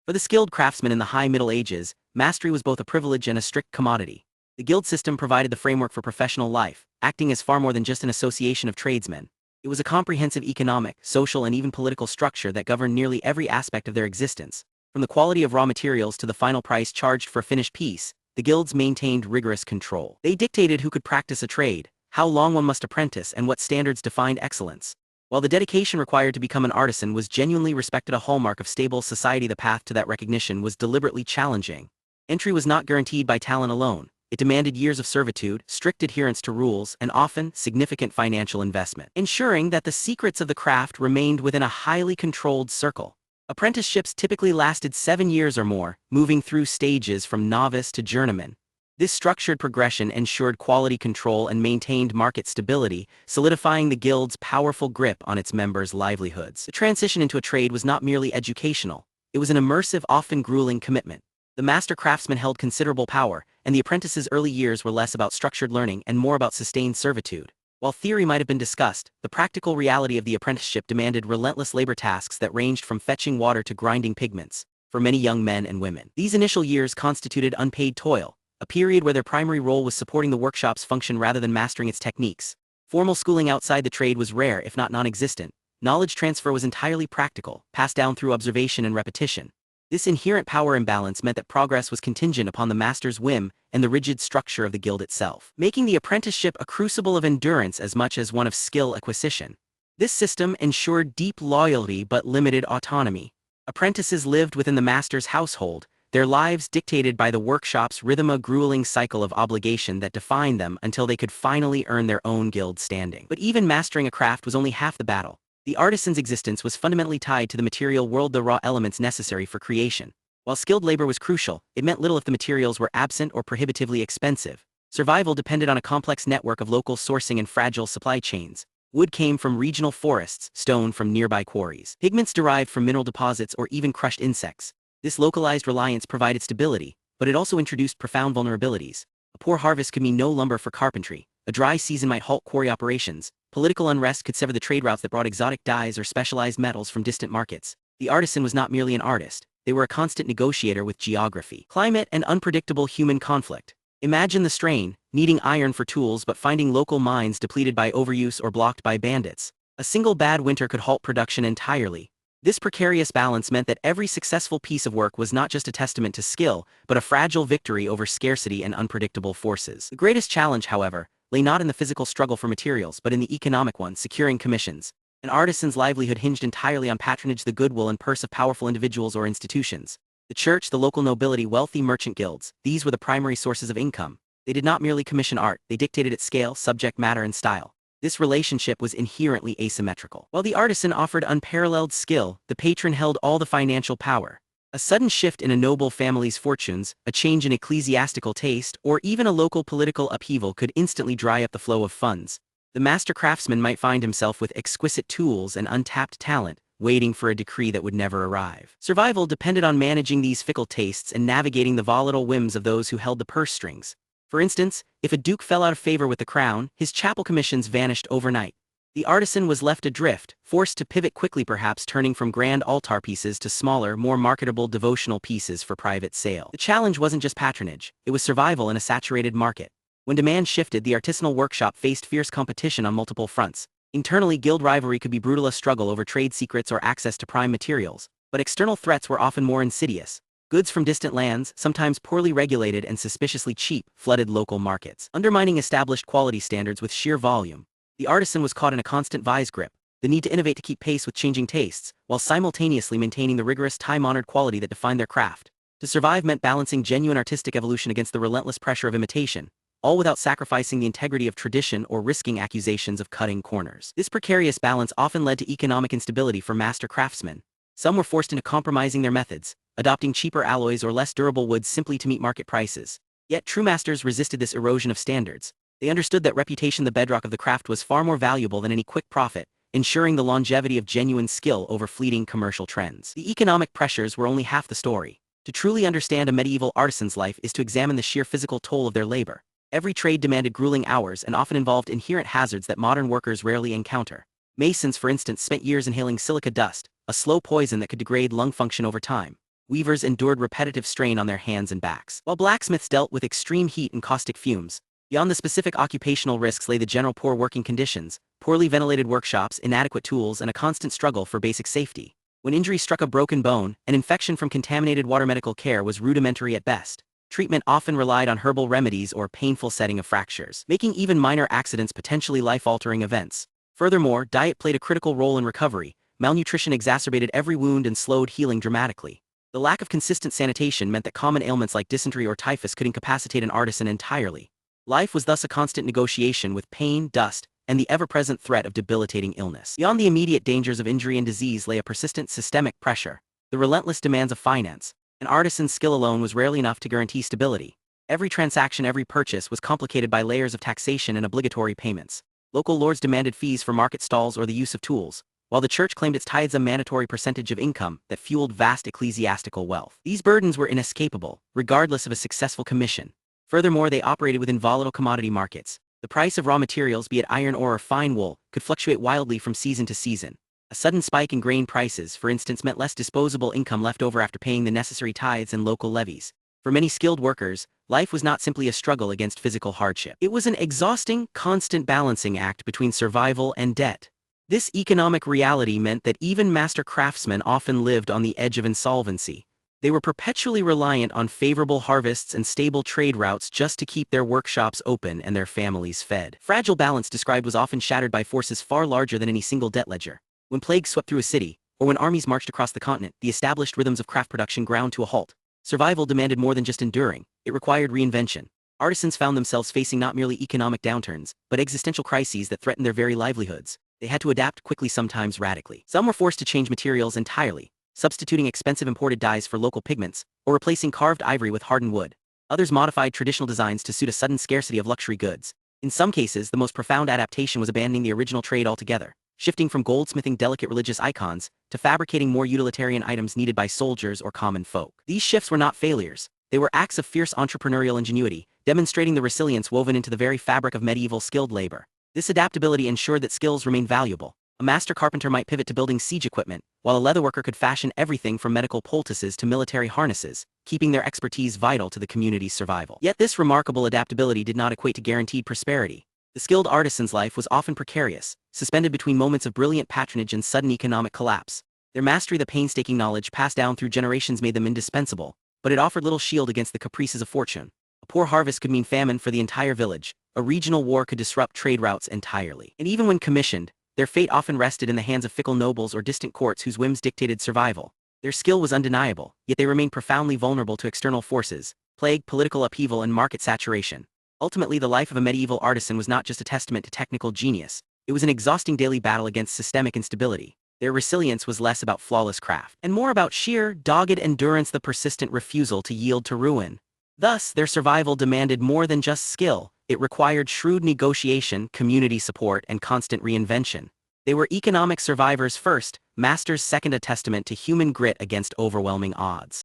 For the skilled craftsmen in the High Middle Ages, mastery was both a privilege and a strict commodity. The guild system provided the framework for professional life, acting as far more than just an association of tradesmen. It was a comprehensive economic, social, and even political structure that governed nearly every aspect of their existence. From the quality of raw materials to the final price charged for a finished piece, the guilds maintained rigorous control. They dictated who could practice a trade, how long one must apprentice, and what standards defined excellence. While the dedication required to become an artisan was genuinely respected, a hallmark of stable society, the path to that recognition was deliberately challenging. Entry was not guaranteed by talent alone. It demanded years of servitude, strict adherence to rules, and often significant financial investment, ensuring that the secrets of the craft remained within a highly controlled circle. Apprenticeships typically lasted 7 years or more, moving through stages from novice to journeyman. This structured progression ensured quality control and maintained market stability, solidifying the guild's powerful grip on its members' livelihoods. The transition into a trade was not merely educational. It was an immersive, often grueling commitment. The master craftsman held considerable power, and the apprentice's early years were less about structured learning and more about sustained servitude. While theory might have been discussed, the practical reality of the apprenticeship demanded relentless labor tasks that ranged from fetching water to grinding pigments. For many young men and women, these initial years constituted unpaid toil, a period where their primary role was supporting the workshop's function rather than mastering its techniques. Formal schooling outside the trade was rare, if not non-existent. Knowledge transfer was entirely practical, passed down through observation and repetition. This inherent power imbalance meant that progress was contingent upon the master's whim and the rigid structure of the guild itself, making the apprenticeship a crucible of endurance as much as one of skill acquisition. This system ensured deep loyalty but limited autonomy. Apprentices lived within the master's household, their lives dictated by the workshop's rhythm, a grueling cycle of obligation that defined them until they could finally earn their own guild standing. But even mastering a craft was only half the battle. The artisan's existence was fundamentally tied to the material world, the raw elements necessary for creation. While skilled labor was crucial, it meant little if the materials were absent or prohibitively expensive. Survival depended on a complex network of local sourcing and fragile supply chains. Wood came from regional forests, stone from nearby quarries, pigments derived from mineral deposits, or even crushed insects. This localized reliance provided stability, but it also introduced profound vulnerabilities. A poor harvest could mean no lumber for carpentry. A dry season might halt quarry operations. Political unrest could sever the trade routes that brought exotic dyes or specialized metals from distant markets. The artisan was not merely an artist. They were a constant negotiator with geography, climate, and unpredictable human conflict. Imagine the strain, needing iron for tools but finding local mines depleted by overuse or blocked by bandits. A single bad winter could halt production entirely. This precarious balance meant that every successful piece of work was not just a testament to skill, but a fragile victory over scarcity and unpredictable forces. The greatest challenge, however, lay not in the physical struggle for materials but in the economic one, securing commissions. An artisan's livelihood hinged entirely on patronage, the goodwill and purse of powerful individuals or institutions. The church, the local nobility, wealthy merchant guilds, these were the primary sources of income. They did not merely commission art, they dictated its scale, subject matter, and style. This relationship was inherently asymmetrical. While the artisan offered unparalleled skill, the patron held all the financial power. A sudden shift in a noble family's fortunes, a change in ecclesiastical taste, or even a local political upheaval could instantly dry up the flow of funds. The master craftsman might find himself with exquisite tools and untapped talent, waiting for a decree that would never arrive. Survival depended on managing these fickle tastes and navigating the volatile whims of those who held the purse strings. For instance, if a duke fell out of favor with the crown, his chapel commissions vanished overnight. The artisan was left adrift, forced to pivot quickly, perhaps turning from grand altar pieces to smaller, more marketable devotional pieces for private sale. The challenge wasn't just patronage, it was survival in a saturated market. When demand shifted, the artisanal workshop faced fierce competition on multiple fronts. Internally, guild rivalry could be brutal, a struggle over trade secrets or access to prime materials. But external threats were often more insidious. Goods from distant lands, sometimes poorly regulated and suspiciously cheap, flooded local markets, undermining established quality standards with sheer volume. The artisan was caught in a constant vice grip, the need to innovate to keep pace with changing tastes, while simultaneously maintaining the rigorous, time-honored quality that defined their craft. To survive meant balancing genuine artistic evolution against the relentless pressure of imitation, all without sacrificing the integrity of tradition or risking accusations of cutting corners. This precarious balance often led to economic instability for master craftsmen. Some were forced into compromising their methods, adopting cheaper alloys or less durable woods simply to meet market prices. Yet true masters resisted this erosion of standards. They understood that reputation, the bedrock of the craft, was far more valuable than any quick profit, ensuring the longevity of genuine skill over fleeting commercial trends. The economic pressures were only half the story. To truly understand a medieval artisan's life is to examine the sheer physical toll of their labor. Every trade demanded grueling hours and often involved inherent hazards that modern workers rarely encounter. Masons, for instance, spent years inhaling silica dust, a slow poison that could degrade lung function over time. weavers endured repetitive strain on their hands and backs, while blacksmiths dealt with extreme heat and caustic fumes. Beyond the specific occupational risks lay the general poor working conditions, poorly ventilated workshops, inadequate tools, and a constant struggle for basic safety. When injury struck a broken bone, an infection from contaminated water, medical care was rudimentary at best. Treatment often relied on herbal remedies or painful setting of fractures, making even minor accidents potentially life-altering events. Furthermore, diet played a critical role in recovery. Malnutrition exacerbated every wound and slowed healing dramatically. The lack of consistent sanitation meant that common ailments like dysentery or typhus could incapacitate an artisan entirely. Life was thus a constant negotiation with pain, dust, and the ever-present threat of debilitating illness. Beyond the immediate dangers of injury and disease lay a persistent systemic pressure, the relentless demands of finance. An artisan's skill alone was rarely enough to guarantee stability. Every transaction, every purchase was complicated by layers of taxation and obligatory payments. Local lords demanded fees for market stalls or the use of tools, while the church claimed its tithes, a mandatory percentage of income that fueled vast ecclesiastical wealth. These burdens were inescapable, regardless of a successful commission. Furthermore, they operated within volatile commodity markets. The price of raw materials, be it iron ore or fine wool, could fluctuate wildly from season to season. A sudden spike in grain prices, for instance, meant less disposable income left over after paying the necessary tithes and local levies. For many skilled workers, life was not simply a struggle against physical hardship. It was an exhausting, constant balancing act between survival and debt. This economic reality meant that even master craftsmen often lived on the edge of insolvency. They were perpetually reliant on favorable harvests and stable trade routes just to keep their workshops open and their families fed. Fragile balance described was often shattered by forces far larger than any single debt ledger. When plagues swept through a city, or when armies marched across the continent, the established rhythms of craft production ground to a halt. Survival demanded more than just enduring, it required reinvention. Artisans found themselves facing not merely economic downturns, but existential crises that threatened their very livelihoods. They had to adapt quickly, sometimes radically. Some were forced to change materials entirely, substituting expensive imported dyes for local pigments, or replacing carved ivory with hardened wood. Others modified traditional designs to suit a sudden scarcity of luxury goods. In some cases, the most profound adaptation was abandoning the original trade altogether, shifting from goldsmithing delicate religious icons to fabricating more utilitarian items needed by soldiers or common folk. These shifts were not failures. They were acts of fierce entrepreneurial ingenuity, demonstrating the resilience woven into the very fabric of medieval skilled labor. This adaptability ensured that skills remained valuable. A master carpenter might pivot to building siege equipment, while a leatherworker could fashion everything from medical poultices to military harnesses, keeping their expertise vital to the community's survival. Yet this remarkable adaptability did not equate to guaranteed prosperity. The skilled artisan's life was often precarious, suspended between moments of brilliant patronage and sudden economic collapse. Their mastery, the painstaking knowledge passed down through generations, made them indispensable, but it offered little shield against the caprices of fortune. A poor harvest could mean famine for the entire village. A regional war could disrupt trade routes entirely. And even when commissioned, their fate often rested in the hands of fickle nobles or distant courts whose whims dictated survival. Their skill was undeniable, yet they remained profoundly vulnerable to external forces, plague, political upheaval, and market saturation. Ultimately, the life of a medieval artisan was not just a testament to technical genius. It was an exhausting daily battle against systemic instability. Their resilience was less about flawless craft, and more about sheer, dogged endurance, the persistent refusal to yield to ruin. Thus, their survival demanded more than just skill. It required shrewd negotiation, community support, and constant reinvention. They were economic survivors first, masters second, a testament to human grit against overwhelming odds.